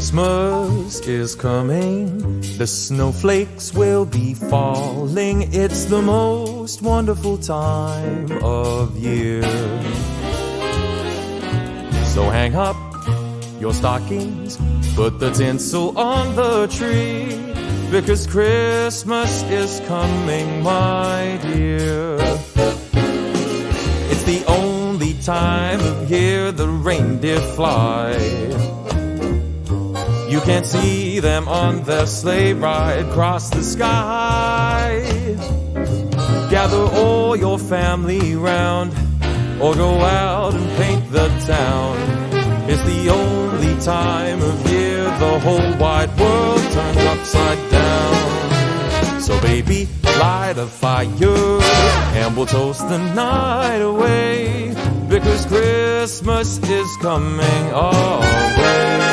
Christmas is coming, the snowflakes will be falling. It's the most wonderful time of year. So hang up your stockings, put the tinsel on the tree, because Christmas is coming, my dear. It's the only time of year the reindeer fly. You can't see them on their sleigh ride across the sky. Gather all your family round, or go out and paint the town. It's the only time of year the whole wide world turns upside down. So baby, light a fire, and we'll toast the night away, because Christmas is coming our way.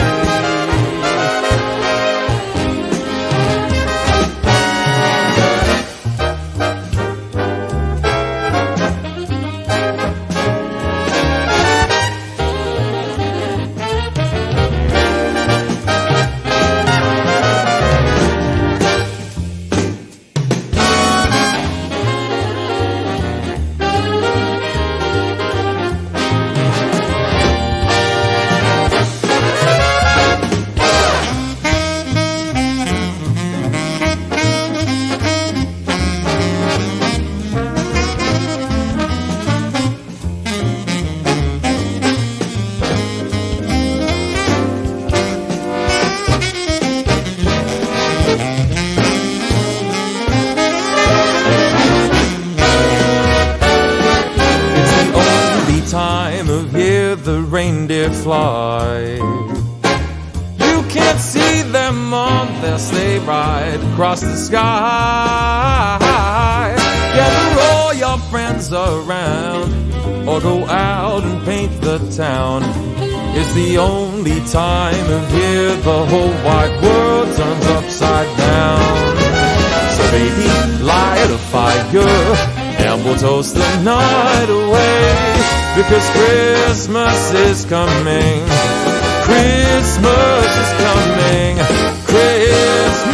Time of year the reindeer fly. You can't see them on their sleigh ride across the sky. Gather all your friends around, or go out and paint the town. It's the only time of year the whole wide world turns upside down. So baby, light a fire, and we'll toast the night away, because Christmas is coming. Christmas is coming. Christmas